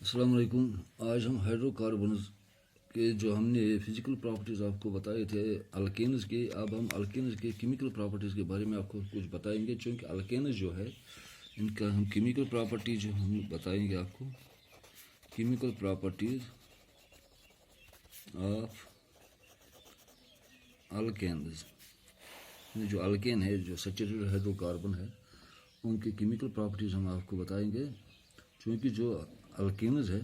अस्सलाम वालेकुम। आज हम हाइड्रोकार्बन्स के जो हमने फिज़िकल प्रॉपर्टीज़ आपको बताए थे अल्केन्स के, अब हम अल्केन्स के केमिकल प्रॉपर्टीज़ के बारे में आपको कुछ बताएंगे। चूँकि अल्केन्स जो है इनका हम केमिकल प्रॉपर्टीज़ हम बताएंगे आपको। केमिकल प्रॉपर्टीज़ ऑफ अल्केन्स, जो अल्केन है, जो सैचुरेटेड हाइड्रोकार्बन है, उनकी केमिकल प्रॉपर्टीज़ हम आपको बताएंगे। चूँकि जो अल्केन्स है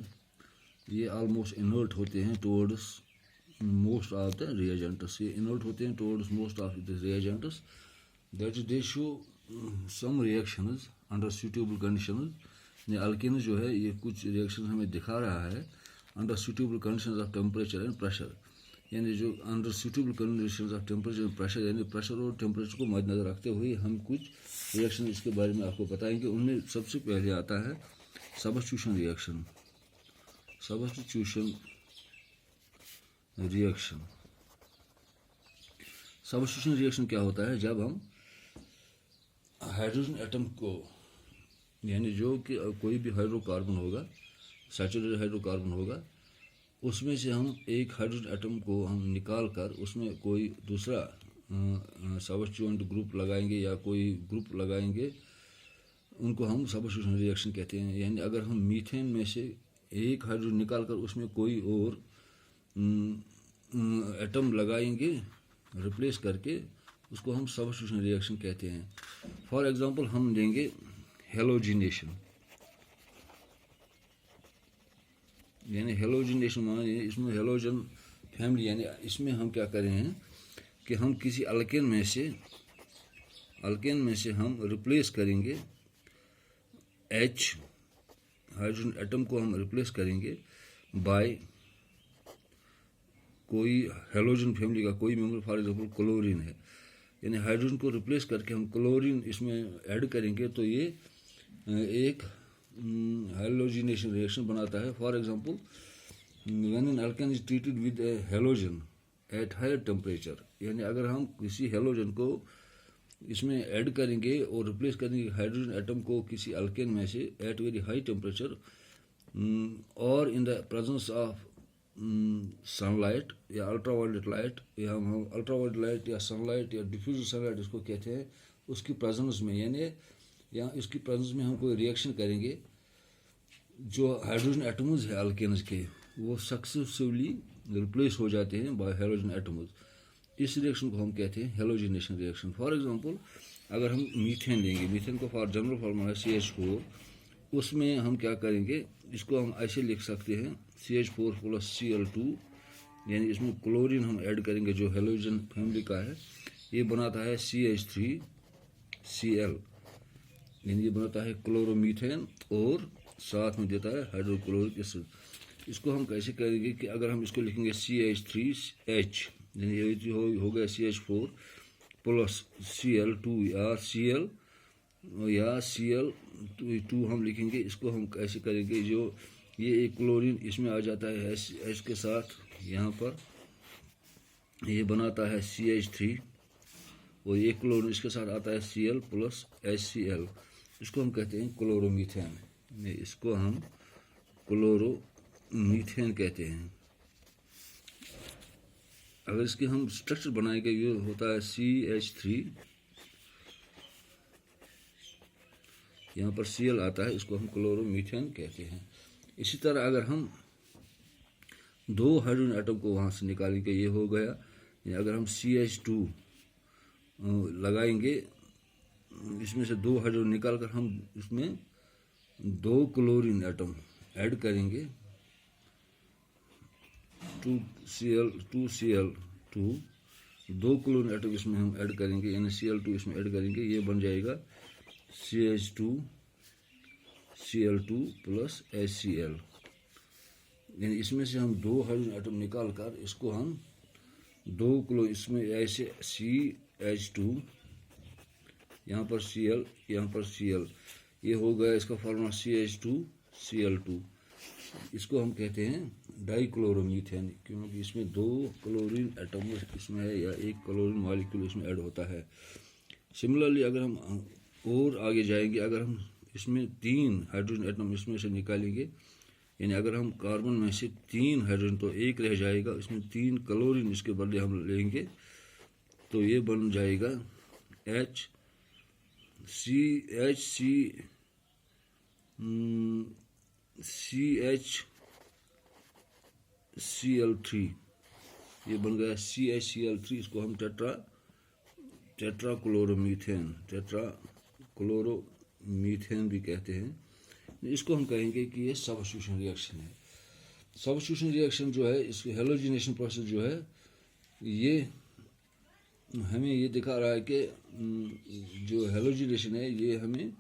ये ऑलमोस्ट इनर्ट होते हैं towards most of the reagents, ये इनर्ट होते हैं towards most of the reagents, that is they show some reactions under suitable conditions. ये अल्केन्स जो है ये कुछ रिएक्शन हमें दिखा रहा है under suitable conditions of temperature and pressure, यानी जो under suitable conditions of temperature and pressure, यानी प्रेशर और टेम्परेचर को मद्देनजर रखते हुए हम कुछ रिएक्शन इसके बारे में आपको बताएंगे। उनमें सबसे पहले आता है substitution reaction. Substitution reaction substitution reaction क्या होता है? जब हम हाइड्रोजन एटम को, यानी जो कि कोई भी हाइड्रोकार्बन होगा, सैचुरेटेड हाइड्रोकार्बन होगा, उसमें से हम एक हाइड्रोजन एटम को हम निकाल कर उसमें कोई दूसरा सब्स्टिट्यूएंट ग्रुप लगाएंगे या कोई ग्रुप लगाएंगे, उनको हम सब्स्टिट्यूशन रिएक्शन कहते हैं। यानी अगर हम मीथेन में से एक हाइड्रोजन निकाल कर उसमें कोई और एटम लगाएंगे रिप्लेस करके, उसको हम सब्स्टिट्यूशन रिएक्शन कहते हैं। फॉर एग्जांपल हम लेंगे हेलोजिनेशन, यानी हेलोजिनेशन माने इसमें हेलोजन फैमिली, यानी इसमें हम क्या कर रहे हैं कि हम किसी अल्केन में से हम रिप्लेस करेंगे H हाइड्रोजन एटम को हम रिप्लेस करेंगे बाय कोई हेलोजन फैमिली का कोई मेंबर, फॉर एग्जांपल क्लोरीन है, यानी हाइड्रोजन को रिप्लेस करके हम क्लोरीन इसमें ऐड करेंगे तो ये एक हेलोजिनेशन रिएक्शन बनाता है। For example when an alkane is treated with a halogen at higher temperature, यानी अगर हम किसी हेलोजन को इसमें ऐड करेंगे और रिप्लेस करेंगे हाइड्रोजन एटम को किसी अल्केन में से एट वेरी हाई टेम्परेचर और in the presence of sunlight या अल्ट्रावायलेट लाइट, या हम अल्ट्रावायलेट लाइट या सनलाइट या डिफ्यूज सनलाइट इसको कहते हैं, उसकी प्रेजेंस में, यानी या इसकी प्रेजेंस में हम कोई रिएक्शन करेंगे, जो हाइड्रोजन एटम्स है अल्केन्स के वो सक्सेसिवली रिप्लेस हो जाते हैं बाय हाइड्रोजन एटम्स। इस रिएक्शन को हम कहते हैं हेलोजिनेशन रिएक्शन। फॉर एग्जांपल अगर हम मीथेन लेंगे, मीथेन को फॉर जनरल फॉर्मूला है CH4, उसमें हम क्या करेंगे, इसको हम ऐसे लिख सकते हैं CH4 + Cl2, यानी इसमें क्लोरीन हम ऐड करेंगे जो हेलोजन फैमिली का है, ये बनाता है CH3Cl, यानी ये बनाता है क्लोरोमीथेन और साथ में देता है हाइड्रोक्लोरिक एसिड। इसको हम कैसे करेंगे कि अगर हम इसको लिखेंगे CH3H, यानी ये हो गया CH4 + Cl2 या Cl2 हम लिखेंगे। इसको हम कैसे करेंगे, जो ये एक क्लोरीन इसमें आ जाता है H के साथ, यहाँ पर ये बनाता है CH3 और एक क्लोरीन इसके साथ आता है Cl + HCl, इसको हम कहते हैं क्लोरोमीथेन। इसको हम क्लोरोमीथेन कहते हैं। अगर इसके हम स्ट्रक्चर बनाएंगे, ये होता है CH3, यहाँ पर Cl आता है, इसको हम क्लोरोमीथेन कहते हैं। इसी तरह अगर हम दो हाइड्रोजन एटम को वहाँ से निकालेंगे, ये हो गया, या अगर हम CH2 लगाएंगे, इसमें से दो हाइड्रोजन निकाल कर हम इसमें दो क्लोरीन एटम ऐड करेंगे, 2Cl2, दो क्लोरीन एटम इसमें हम ऐड करेंगे, यानी Cl2 इसमें ऐड करेंगे, ये बन जाएगा CH2Cl2 + HCl, यानी इसमें से हम दो हाइड्रोजन एटम निकाल कर इसको हम दो क्लो इसमें ऐसे CH2, यहाँ पर Cl, यहाँ पर Cl, ये हो गया इसका फॉर्मूला CH2Cl2। इसको हम कहते हैं डाइक्लोरोमीथेन, क्योंकि इसमें दो क्लोरीन एटम इसमें है या एक क्लोरीन मॉलिक्यूल इसमें ऐड होता है। सिमिलरली अगर हम और आगे जाएंगे, अगर हम इसमें 3 हाइड्रोजन एटम इसमें से निकालेंगे, यानी अगर हम कार्बन में से 3 हाइड्रोजन तो एक रह जाएगा, इसमें 3 क्लोरीन इसके बदले हम लेंगे तो ये बन जाएगा CHCl3, ये बन गया CHCl3। इसको हम टेट्राक्लोरोमीथेन भी कहते हैं। इसको हम कहेंगे कि ये सबस्टिट्यूशन रिएक्शन है। सबस्टिट्यूशन रिएक्शन जो है, इसकी हेलोजिनेशन प्रोसेस जो है, ये हमें ये दिखा रहा है कि जो हेलोजिनेशन है ये हमें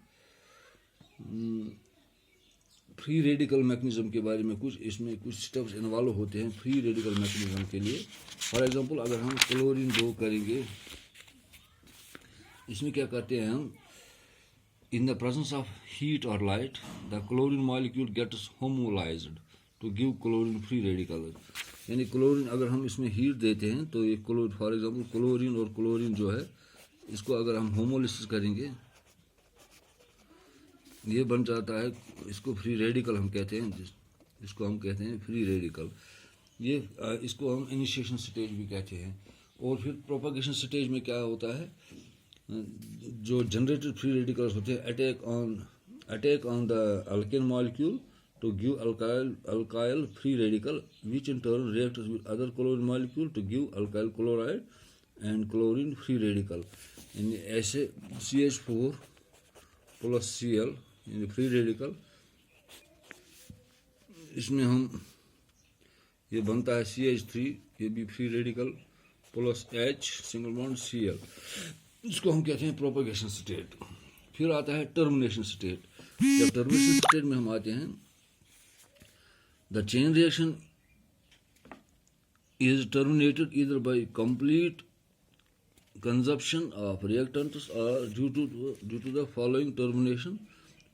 फ्री रेडिकल मैकेनिज्म के बारे में इसमें कुछ स्टेप्स इन्वॉल्व होते हैं फ्री रेडिकल मैकेनिज्म के लिए। फॉर एग्जांपल अगर हम क्लोरीन 2 करेंगे, इसमें क्या करते हैं हम, in the presence of heat or light the chlorine molecule gets homolyzed to give chlorine free radical। यानी क्लोरीन अगर हम इसमें हीट देते हैं तो ये फॉर एग्जांपल क्लोरीन और क्लोरीन जो है, इसको अगर हम होमोलिसिस करेंगे ये बन जाता है, इसको फ्री रेडिकल हम कहते हैं, इसको हम कहते हैं फ्री रेडिकल। ये इसको हम इनिशिएशन स्टेज भी कहते हैं। और फिर प्रोपगेशन स्टेज में क्या होता है, जो जनरेटेड फ्री रेडिकल्स होते हैं attack on the alkane molecule to give alkyl free radical, which in turn reacts with other chlorine molecule to give alkyl chloride and chlorine free radical। यानी ऐसे CH4 plus Cl यानी free radical, इसमें हम ये बनता है CH3, ये भी free radical plus H single bond Cl, इसको हम कहते हैं प्रोपगेशन स्टेट। फिर आता है टर्मिनेशन स्टेट। जब टर्मिनेशन स्टेट में हम आते हैं, the chain reaction is terminated either by complete consumption of reactants or due to the following termination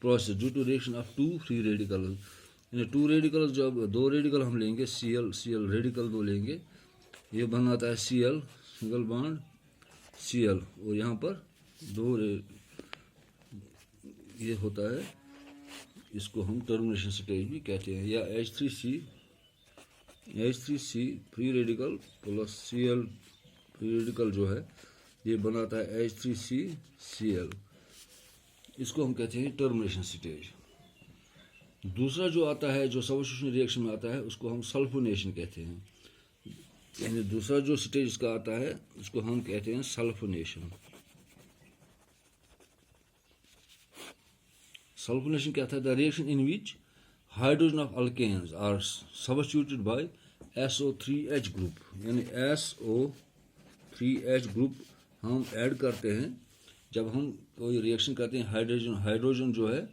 process due to reaction of two free radicals। यानी 2 radicals, जब 2 रेडिकल हम लेंगे Cl radical 2 लेंगे, ये बनाता है Cl सिंगल बॉन्ड Cl, और यहाँ पर 2 ये होता है, इसको हम टर्मिनेशन स्टेज भी कहते हैं। या H3C free radical plus Cl free radical जो है ये बनाता है H3CCl, इसको हम कहते हैं टर्मिनेशन स्टेज। दूसरा जो आता है, जो सबस्टिट्यूशन रिएक्शन में आता है, उसको हम सल्फोनेशन कहते हैं। यानी दूसरा जो स्टेज इसका आता है, इसको हम कहते हैं सल्फोनेशन। सल्फोनेशन क्या था, the reaction in which hydrogen of alkanes are substituted by SO3H group. यानी SO3H ग्रुप हम ऐड करते हैं जब हम कोई रिएक्शन करते हैं, हाइड्रोजन जो है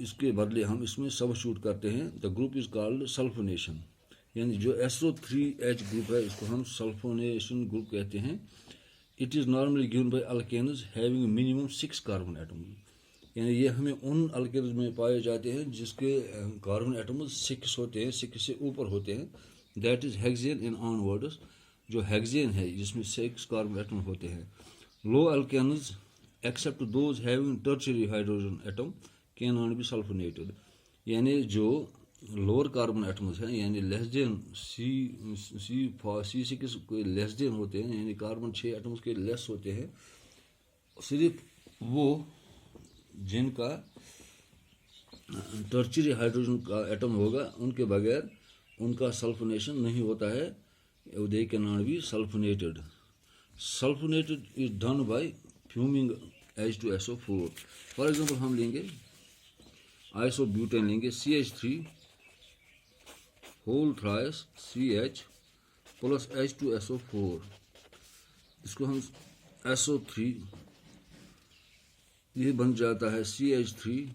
इसके बदले हम इसमें सब्स्टिट्यूट करते हैं। The group is called sulphonation. यानी जो SO3H ग्रुप है इसको हम सल्फोनेशन ग्रुप कहते हैं। It is normally given by alkanes having minimum 6 carbon atom. यानी ये हमें उन अल्केन्स में पाए जाते हैं जिसके कार्बन एटम्स 6 होते हैं, 6 से ऊपर होते हैं। That is hexane in onwards, जो हेक्सेन है जिसमें 6 कार्बन एटम होते हैं। Low alkanes except those having tertiary hydrogen atom can not be sulphonated. यानी जो लोअर कार्बन एटम्स हैं, यानी लेस देन C6 कोई लेस देन होते हैं, यानी कार्बन 6 एटम्स के लेस होते हैं, सिर्फ वो जिनका टर्शियरी हाइड्रोजन का एटम होगा उनके बगैर उनका सल्फोनेशन नहीं होता है। They can not be sulphonated. Sulphonated is done by fuming H2SO4। For example हम लेंगे आइसोब्यूटेन लेंगे CH3 whole thrice CH plus H2SO4, इसको हम SO3, ये बन जाता है CH3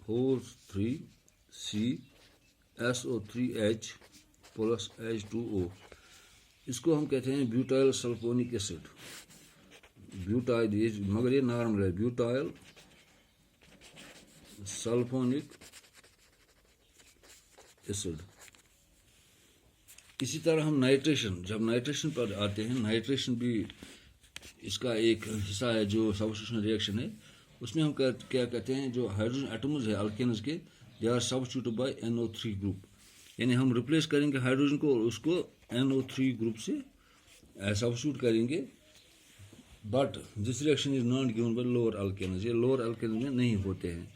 whole 3 C SO3H plus H2O, इसको हम कहते हैं ब्यूटाइल सल्फोनिक एसिड। ब्यूटाइल, मगर ये नॉर्मल है, ब्यूटाइल सल्फोनिक एसिड। इसी तरह हम नाइट्रेशन, जब नाइट्रेशन पर आते हैं, नाइट्रेशन भी इसका एक हिस्सा है जो सबस्टिट्यूशन रिएक्शन है। उसमें हम क्या कहते हैं, जो हाइड्रोजन एटम्स है अल्केन्स के, they are substituted by NO3 group, यानी हम रिप्लेस करेंगे हाइड्रोजन को और उसको NO3 ग्रुप से सब्स्टिट्यूट करेंगे। But this reaction is not given by lower alkanes, ये लोअर अल्केन्स में नहीं होते हैं।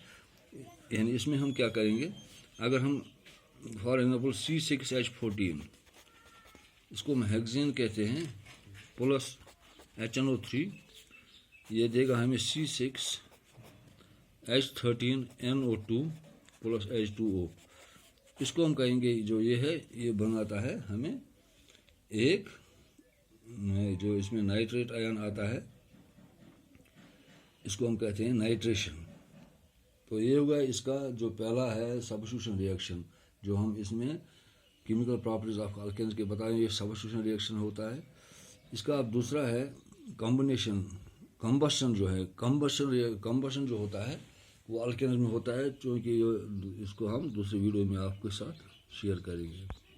यानी इसमें हम क्या करेंगे, अगर हम फॉर एग्जाम्पल C6H14, इसको हम हेक्सेन कहते हैं, प्लस HNO3, ये देगा हमें C6H13NO2 प्लस H2O। इसको हम कहेंगे जो ये है, ये बनाता है हमें एक, जो इसमें नाइट्रेट आयन आता है, इसको हम कहते हैं नाइट्रेशन। तो ये होगा इसका जो पहला है सब्स्टिट्यूशन रिएक्शन, जो हम इसमें केमिकल प्रॉपर्टीज ऑफ अल्केन्स के बताएं, ये सब्स्टिट्यूशन रिएक्शन होता है। इसका अब दूसरा है कॉम्बिनेशन, कंबशन जो है, कंबशन जो होता है वो अल्केन्स में होता है, क्योंकि इसको हम दूसरे वीडियो में आपके साथ शेयर करेंगे।